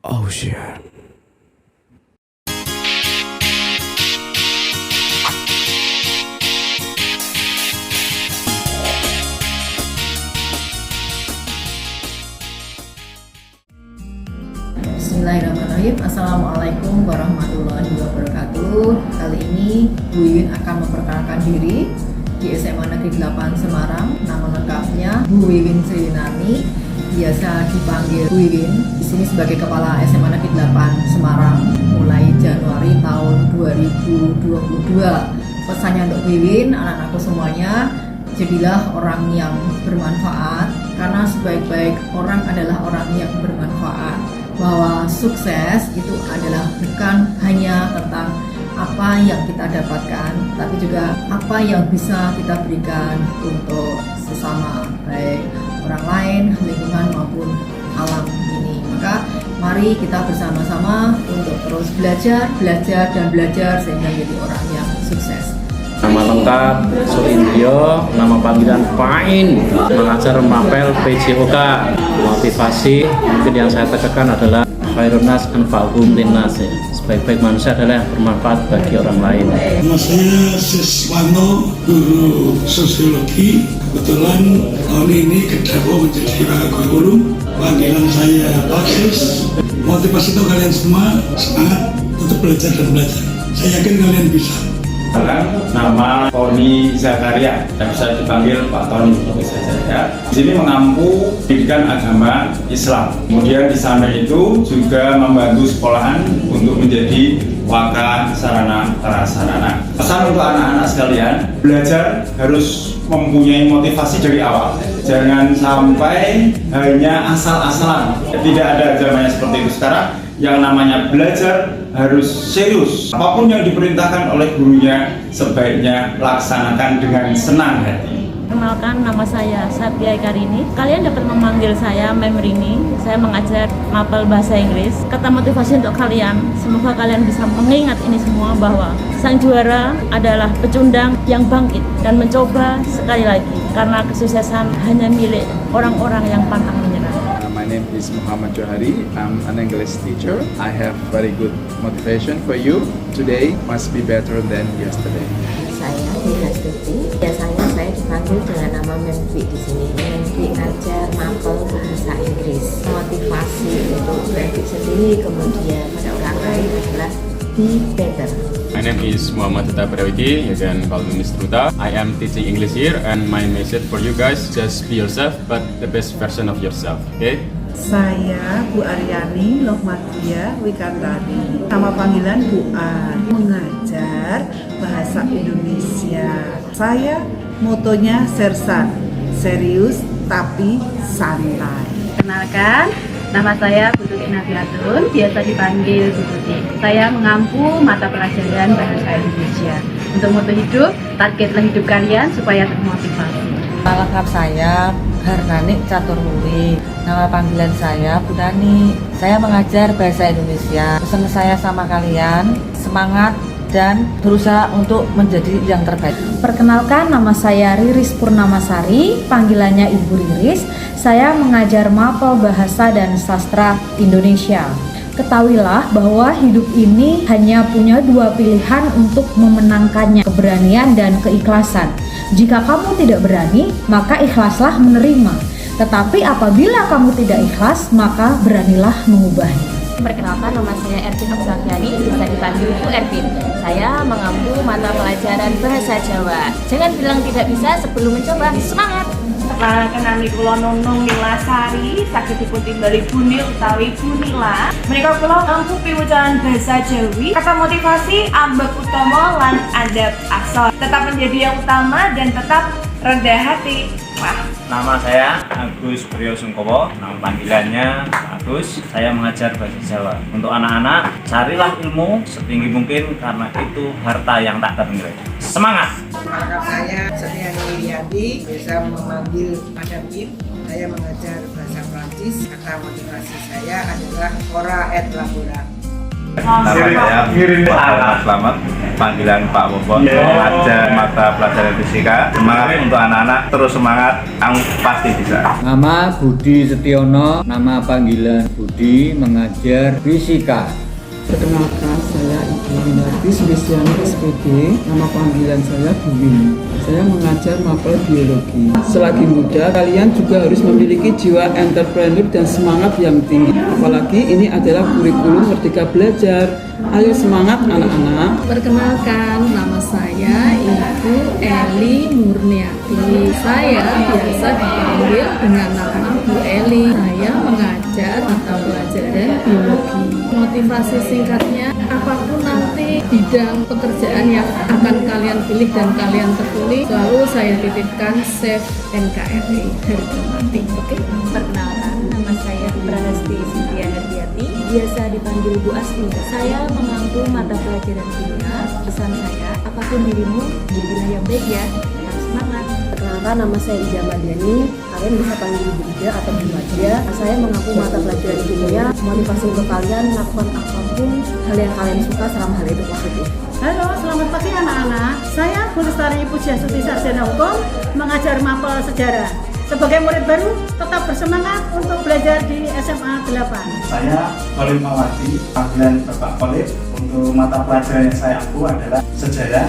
Oh shit. Bismillahirrahmanirrahim. Assalamualaikum warahmatullahi wabarakatuh. Kali ini Bu Wiwin akan memperkenalkan diri di SMA Negeri 8 Semarang. Nama lengkapnya Bu Wiwin Srinani, biasa dipanggil Bu Wiwin. Di sini sebagai Kepala SMA Negeri 8 Semarang mulai Januari tahun 2022. Pesannya untuk Bu Wiwin, anak-anakku semuanya, jadilah orang yang bermanfaat, karena sebaik-baik orang adalah orang yang bermanfaat. Bahwa sukses itu adalah bukan hanya tentang apa yang kita dapatkan, tapi juga apa yang bisa kita berikan untuk sesama, baik orang lain, lingkungan maupun alam ini. Maka mari kita bersama-sama untuk terus belajar dan belajar sehingga menjadi orang yang sukses. Nama lengkap Surindyo, nama panggilan Pain, mengajar Mapel PJOK. Motivasi mungkin yang saya tekankan adalah Khairunas anfa'uhum linnas. Sebaik-baik manusia adalah yang bermanfaat bagi orang lain. Nama saya Siswano, guru sosiologi. Kebetulan tahun ini kedapur menjadi wakil panggilan saya Pak Sis. Motivasi untuk kalian semua, semangat untuk belajar dan belajar. Saya yakin kalian bisa. Nama Tony Zakaria, yang bisa dipanggil Pak Tony saja. Di sini mengampu pendidikan agama Islam. Kemudian di sana itu juga membantu sekolahan untuk menjadi waka sarana prasarana. Pesan untuk anak-anak sekalian, belajar harus mempunyai motivasi dari awal. Jangan sampai hanya asal-asalan. Tidak ada zamannya seperti itu sekarang. Yang namanya belajar harus serius. Apapun yang diperintahkan oleh gurunya sebaiknya laksanakan dengan senang hati. Kenalkan, nama saya Satya Ekarini. Kalian dapat memanggil saya Mem Rini. Saya mengajar mapel bahasa Inggris. Kata motivasi untuk kalian, semoga kalian bisa mengingat ini semua, bahwa sang juara adalah pecundang yang bangkit dan mencoba sekali lagi, karena kesuksesan hanya milik orang-orang yang pantang menyerah. My name is Muhammad Johari. I'm an English teacher. I have very good motivation for you. Today must be better than yesterday. Saya Dina Stuti. Biasanya saya dipanggil dengan nama Memfi di sini. Memfi ngajar mapel bahasa Inggris. Motivasi untuk Memfi sendiri kemudian pada orang lain adalah be better. My name is Muhammad Tita Parawiki, you can call me Mr. Tuta. I am teaching English here, and my message for you guys, just be yourself, but the best version of yourself, okay? Saya Bu Aryani Lohmatia Wikantari. Nama panggilan Bu Ar, mengajar bahasa Indonesia. Saya motonya Sersan, serius tapi santai. Kenalkan, nama saya Bu Tuti Nabiatun, biasa dipanggil Bu Tuti. Saya mengampu mata pelajaran bahasa Indonesia. Untuk moto hidup, targetlah hidup kalian supaya termotivasi. Nama lengkap saya Harnani Caturwuri. Nama panggilan saya Bu Nani. Saya mengajar bahasa Indonesia. Pesan saya sama kalian, semangat dan berusaha untuk menjadi yang terbaik. Perkenalkan, nama saya Riris Purnamasari, panggilannya Ibu Riris. Saya mengajar mapel bahasa dan sastra Indonesia. Ketahuilah bahwa hidup ini hanya punya dua pilihan untuk memenangkannya, keberanian dan keikhlasan. Jika kamu tidak berani, maka ikhlaslah menerima. Tetapi apabila kamu tidak ikhlas, maka beranilah mengubahnya. Perkenalkan, nama saya Ervin Oktaviani, bisa dipanggil Bu Ervin. Saya mengampu mata pelajaran bahasa Jawa. Jangan bilang tidak bisa sebelum mencoba. Semangat! Kenami kula Nunung Nilasari, saged dipuntimbali Buni utawi Bunila. Menika kula ngampu piwucalan basa Jawi. Kata motivasi, ambek utama lan adab asal. Tetap menjadi yang utama dan tetap rendah hati. Wah. Nama saya Agus Priyo Sungkowo, nama panggilannya Agus. Saya mengajar bahasa Jawa. Untuk anak-anak, carilah ilmu setinggi mungkin karena itu harta yang tak ternilai. Semangat! Nama saya Setiani Wiriyanti, biasa memanggil Madam Kim. Saya mengajar bahasa Prancis. Kata motivasi saya adalah Ora et Labora. Nama saya Pak Selamat, panggilan Pak Bobot mengajar mata pelajaran fisika. Semangat untuk anak-anak, terus semangat, kamu pasti bisa. Nama Budi Setiono, nama panggilan Budi, mengajar fisika. Perkenalkan, saya Ibu Winarti Sulisiani SPD, nama panggilan saya Buwin. Saya mengajar mapel biologi. Selagi muda, kalian juga harus memiliki jiwa entrepreneur dan semangat yang tinggi. Apalagi ini adalah kurikulum Merdeka Belajar. Ayo semangat anak-anak. Perkenalkan, nama saya Ibu Eli Murniati. Saya biasa dipanggil dengan nama Bu Eli. Saya mengajar mata pelajaran biologi. Motivasi singkatnya, apapun nanti bidang pekerjaan yang akan kalian pilih dan kalian tekuni, selalu saya titipkan save NKRI harga mati. Oke? Perkenalkan, nama saya Prahasti Sintia Herdiati, biasa dipanggil Bu Asmi. Saya mengampu mata pelajaran kimia. Pesan saya, apapun dirimu, jadilah yang baik ya. Harus semangat. Perkenalkan, nama saya Ida Madiani. Kalian bisa panggil Ibu Ida atau Bu Madia. Saya mengampu mata pelajaran kimia. Motivasi untuk kalian lakukan apapun hal yang kalian suka selama hal itu positif. Halo, selamat pagi anak-anak. Saya Bu Lestari Pujiastuti Sarjana Hukum, mengajar mapel sejarah. Sebagai murid baru, tetap bersemangat untuk belajar di SMA 8. Saya Khalil Mawati, panggilan Bapak Khalil. Untuk mata pelajaran yang saya ampu adalah sejarah.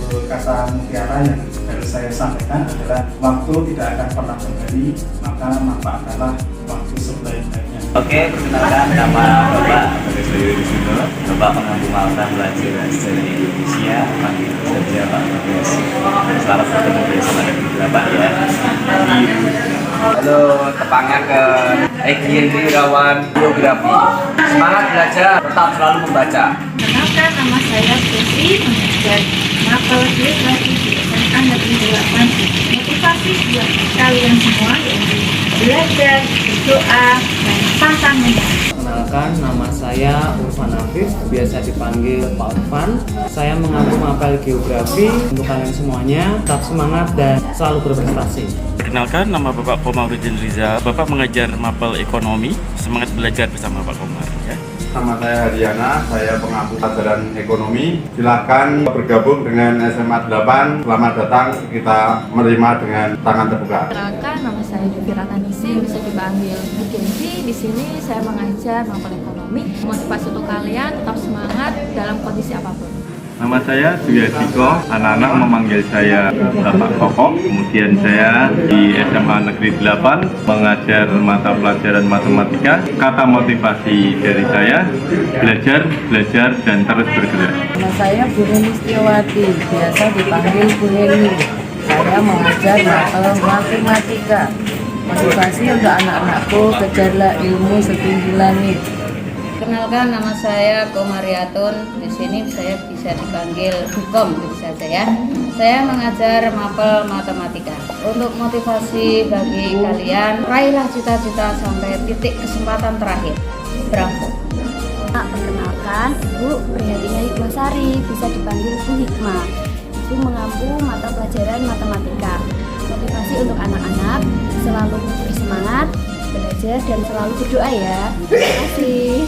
Untuk kata mutiara yang harus saya sampaikan adalah waktu tidak akan pernah kembali, maka manfaatkanlah waktu sebaik-baiknya. Oke, perkenalkan, nama Bapak Bagus Yudo, Bapak pengampu mata pelajaran sejarah Indonesia, panggil saja Pak Bagus. Selamat bertemu di SMA Negeri 8 ya. Halo, tepangaken Egy Irawan Geografi. Semangat belajar, tetap selalu membaca. Kenalkan, nama saya Susi, mengajar mapel geografi di SMA Negeri 8. Motivasi buat kalian semua yaitu belajar, berdoa, dan pantang menyerah. Kenalkan, nama saya Urfan Afif, biasa dipanggil Pak Urfan. Saya mengampu mapel geografi. Untuk kalian semuanya, tetap semangat dan selalu berprestasi. Perkenalkan, nama Bapak Komarudin Riza. Bapak mengajar mapel ekonomi. Semangat belajar bersama Pak Komar ya. Nama saya Haryana, saya pengampu pelajaran ekonomi. Silakan bergabung dengan SMA 8. Selamat datang, kita menerima dengan tangan terbuka. Perkenalkan, nama saya Devira Tanisi, bisa dipanggil Bu Gensi. Di sini saya mengajar mapel ekonomi. Motivasi untuk kalian tetap semangat dalam kondisi apapun. Nama saya Duyatiko, anak-anak memanggil saya Bapak Koko. Kemudian saya di SMA Negeri 8 mengajar mata pelajaran matematika. Kata motivasi dari saya, belajar, belajar, dan terus bergerak. Nama saya Bu Heni Setiawati, biasa dipanggil Bu Heni. Saya mengajar mapel matematika. Motivasi untuk anak-anakku, kejarlah ilmu setinggi langit. Kenalkan, nama saya Komariatun. Di sini saya bisa dipanggil Hukom, gitu saja ya. Saya mengajar mapel matematika. Untuk motivasi bagi kalian, raihlah cita-cita sampai titik kesempatan terakhir. Bravo. Perkenalkan, Ibu Priyatinya Hikmasari, bisa dipanggil Bu Hikmah. Ibu mengampu mata pelajaran matematika. Motivasi untuk anak-anak, selalu bersemangat, belajar dan selalu berdoa ya. Terima kasih.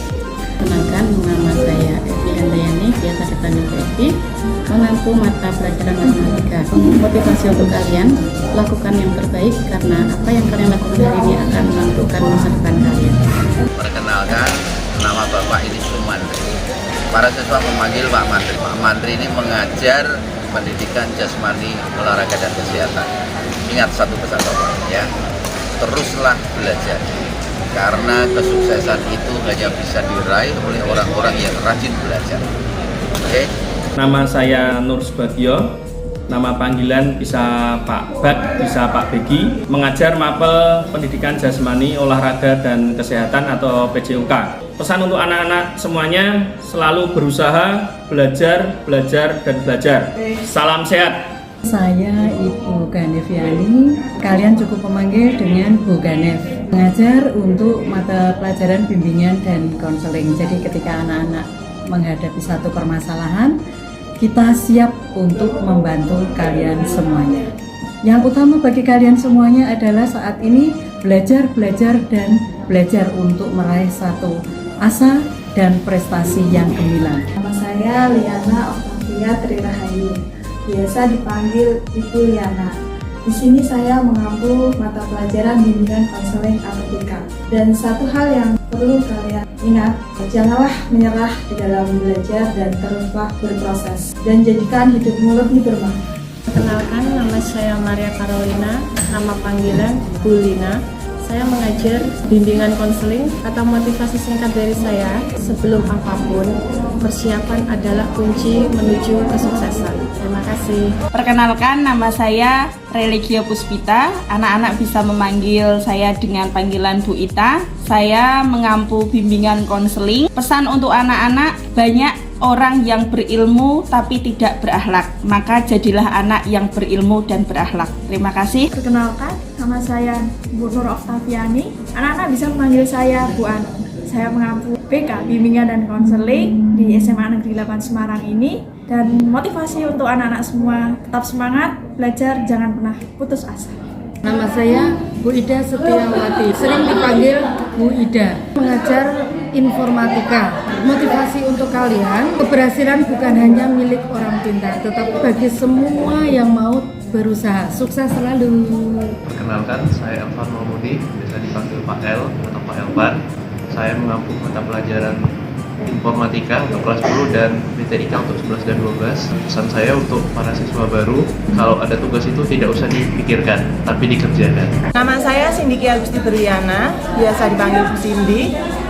Kenalkan, nama saya Evi Andayani, biasa dipanggil Evi, mengampu mata pelajaran matematika. Motivasi untuk kalian, lakukan yang terbaik karena apa yang kalian lakukan hari ini akan menentukan masa depan kalian. Perkenalkan, nama Bapak ini Sumantri. Para siswa memanggil Pak Mantri. Pak Mantri ini mengajar pendidikan jasmani, olahraga dan kesehatan. Ingat satu pesan Bapak ya, teruslah belajar. Karena kesuksesan itu hanya bisa diraih oleh orang-orang yang rajin belajar. Oke? Nama saya Nur Subagio. Nama panggilan bisa Pak Bak, bisa Pak Begi. Mengajar mapel pendidikan jasmani, olahraga dan kesehatan atau PJOK. Pesan untuk anak-anak semuanya, selalu berusaha, belajar, belajar, dan belajar. Salam sehat. Saya Ibu Ganeviani, kalian cukup memanggil dengan Bu Ganev. Mengajar untuk mata pelajaran bimbingan dan konseling. Jadi ketika anak-anak menghadapi satu permasalahan, kita siap untuk membantu kalian semuanya. Yang utama bagi kalian semuanya adalah saat ini belajar, dan belajar untuk meraih satu asa dan prestasi yang gemilang. Nama saya Liana Oktaviani. Sylvia Trirahayu, biasa dipanggil Ibu Liana. Di sini saya mengampu mata pelajaran bimbingan konseling Ametika. Dan satu hal yang perlu kalian ingat, janganlah menyerah di dalam belajar dan teruslah berproses. Dan jadikan hidupmu lebih bermakna. Perkenalkan, nama saya Maria Carolina, nama panggilan Bu Lina. Saya mengajar bimbingan konseling. Kata motivasi singkat dari saya, sebelum apapun, persiapan adalah kunci menuju kesuksesan. Terima kasih. Perkenalkan, nama saya Religio Puspita. Anak-anak bisa memanggil saya dengan panggilan Bu Ita. Saya mengampu bimbingan konseling. Pesan untuk anak-anak, banyak orang yang berilmu tapi tidak berakhlak. Maka jadilah anak yang berilmu dan berakhlak. Terima kasih. Perkenalkan, nama saya Bu Nur Oktaviani. Anak-anak bisa memanggil saya Bu An. Saya mengampu BK, Bimbingan dan Konseling di SMA Negeri 8 Semarang ini. Dan motivasi untuk anak-anak semua, tetap semangat, belajar, jangan pernah putus asa. Nama saya Bu Ida Setiawati, sering dipanggil Bu Ida, mengajar informatika. Motivasi untuk kalian, keberhasilan bukan hanya milik orang pintar, tetapi bagi semua yang mau berusaha. Sukses selalu. Perkenalkan, saya Elvan Mahmudi, biasa dipanggil Pak El atau Pak Elvan. Saya mengampu mata pelajaran informatika untuk kelas 10 dan BTIK untuk 11 dan 12. Pesan saya untuk para siswa baru, kalau ada tugas itu tidak usah dipikirkan, tapi dikerjakan. Nama saya Sindiki Agusti Berliana, biasa dipanggil Bu Cindy.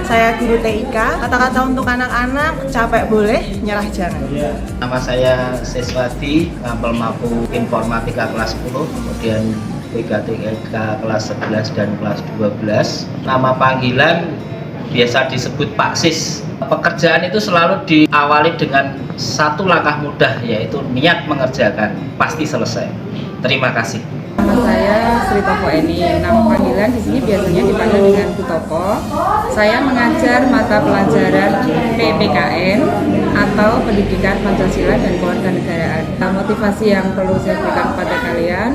Saya guru TIK. Kata-kata untuk anak-anak, capek boleh, nyerah jangan. Nama saya Seswati, ngampel mampu informatika kelas 10, kemudian BTIK kelas 11 dan kelas 12. Nama panggilan biasa disebut Pak Sis. Pekerjaan itu selalu diawali dengan satu langkah mudah, yaitu niat mengerjakan, pasti selesai. Terima kasih. Nama saya Sri Toko Eni. Nama panggilan di sini biasanya dipanggil dengan Bu Toko. Saya mengajar mata pelajaran PPKN atau Pendidikan Pancasila dan Kewarganegaraan. Motivasi yang perlu saya berikan kepada kalian,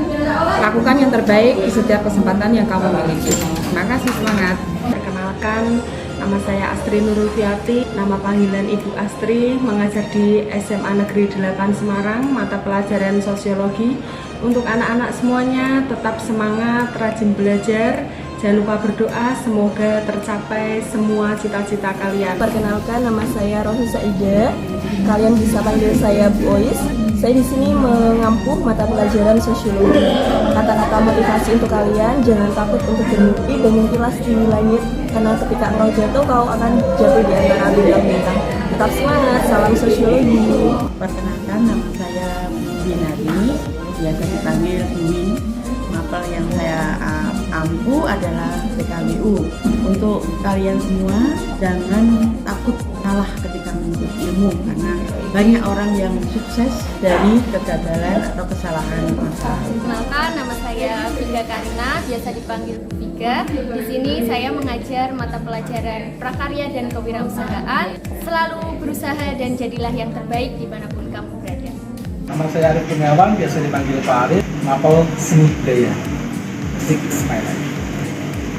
lakukan yang terbaik di setiap kesempatan yang kamu miliki. Terima kasih, semangat. Perkenalkan, nama saya Astri Nurulfiati, nama panggilan Ibu Astri, mengajar di SMA Negeri 8 Semarang, mata pelajaran sosiologi. Untuk anak-anak semuanya, tetap semangat, rajin belajar, jangan lupa berdoa, semoga tercapai semua cita-cita kalian. Perkenalkan, nama saya Rohi Saida, kalian bisa panggil saya Bu Ois. Saya di sini mengampu mata pelajaran sosiologi. Kata-kata motivasi untuk kalian, jangan takut untuk bermimpi, bermimpilah setinggi langit, karena ketika engkau jatuh, kau akan jatuh di antara bintang-bintang. Tetap semangat, salam sosiologi. Perkenalkan, nama saya Binari, biasa dipanggil Win. Mapel yang saya ampu adalah PKWU. Untuk kalian semua, jangan takut kalah ketika menuntut ilmu, karena banyak orang yang sukses dari kegagalan atau kesalahan masa. Perkenalkan, nama saya Vika Karina, biasa dipanggil Bu Vika. Di sini saya mengajar mata pelajaran prakarya dan kewirausahaan. Selalu berusaha dan jadilah yang terbaik dimanapun kamu berada. Nama saya Arif Kurniawan, biasa dipanggil Pak Arif, mapel seni budaya.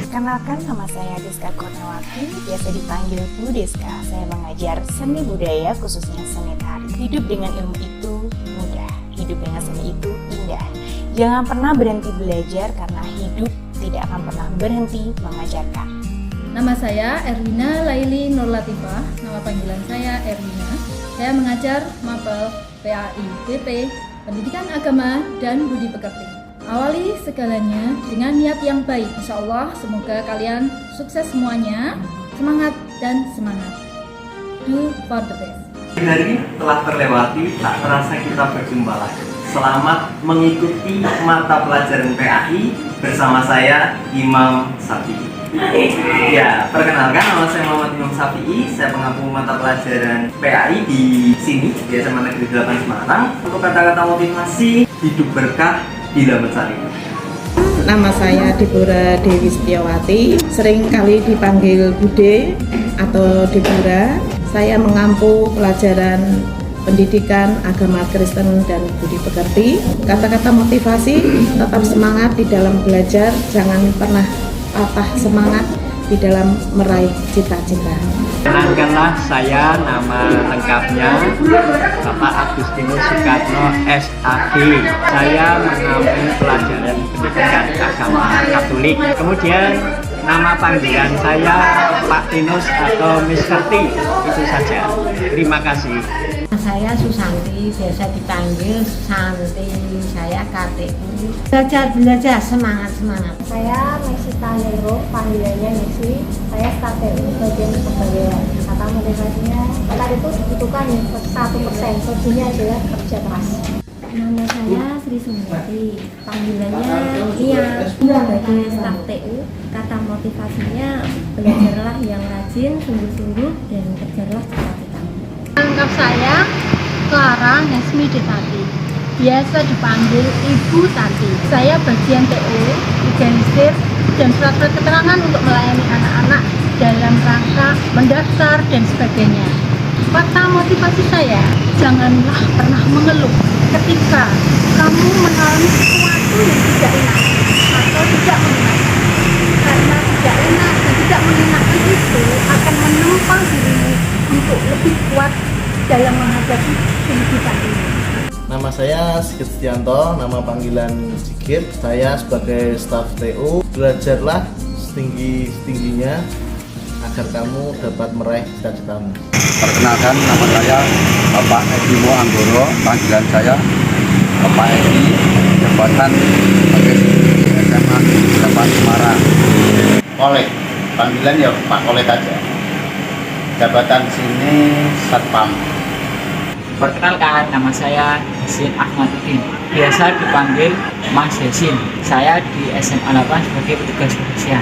Kenalkan, nama saya Deska Kurniawati, biasa dipanggil Bu Deska. Saya mengajar seni budaya, khususnya seni tari. Hidup dengan ilmu itu mudah, hidup dengan seni itu indah. Jangan pernah berhenti belajar, karena hidup tidak akan pernah berhenti mengajarkan. Nama saya Erwina Laili Nur Latifah, nama panggilan saya Erwina. Saya mengajar mapel PAI BP, Pendidikan Agama dan Budi Pekerti. Awali segalanya dengan niat yang baik. Insya Allah semoga kalian sukses semuanya. Semangat dan semangat. Do for the best. Hari telah terlewati, tak terasa kita berjumpa lagi. Selamat mengikuti mata pelajaran PAI bersama saya Imam Safi'i. Ya, perkenalkan, nama saya Muhammad Imam Safi'i. Saya pengampu mata pelajaran PAI di sini di SMA Negeri 8 Semarang. Untuk kata-kata motivasi, hidup berkah bila mencari. Nama saya Deborah Dewi Setiawati, sering kali dipanggil Bude atau Deborah. Saya mengampu pelajaran pendidikan agama Kristen dan budi pekerti. Kata-kata motivasi, tetap semangat di dalam belajar, jangan pernah patah semangat di dalam meraih cita-cita. Kenalkanlah, saya nama lengkapnya Bapak Agustin Martinus Soekarno SAG. Saya mengambil pelajaran pendidikan agama Katolik. Kemudian nama panggilan saya Pak Tinus atau Mr. T. Itu saja. Terima kasih. Saya Susanti, biasa dipanggil Santi. Saya KTU. Belajar, semangat. Saya Mesita Nero, panggilannya Messi. Saya KTU bagian kebudayaan. Kata motivasinya, tadi itu dibutuhkan 1%. Kuncinya adalah kerja keras. Nama saya Sri Sumiati, panggilannya Iya. Sebagai staf TU, kata motivasinya belajarlah yang rajin, sungguh-sungguh, dan kejarlah cita-citamu. Lengkap saya Clara Nesmi Detati, biasa dipanggil Ibu Tati. Saya bagian TU, organisir, dan surat-surat keterangan untuk melayani anak-anak dalam rangka mendaftar dan sebagainya. Kata motivasi saya, janganlah pernah mengeluh ketika kamu mengalami sesuatu yang tidak enak atau tidak menyenangkan. Karena tidak enak dan tidak menyenangkan itu akan menempa dirimu untuk lebih kuat dalam menghadapi kehidupan ini. Nama saya Sigit Setianto, nama panggilan Sigit. Saya sebagai staf TU. Belajarlah setinggi-tingginya agar kamu dapat meraih cita-citamu. Perkenalkan, nama saya Bapak Edimo Anggoro, panggilan saya Bapak Edi, jabatan sebagai SMA 8 Semarang. Kolek, panggilan ya Pak Kolek aja. Jabatan sini Satpam. Perkenalkan, nama saya Yasin Ahmaduddin, biasa dipanggil Mas Yasin. Saya di SMA 8 sebagai petugas kebersihan.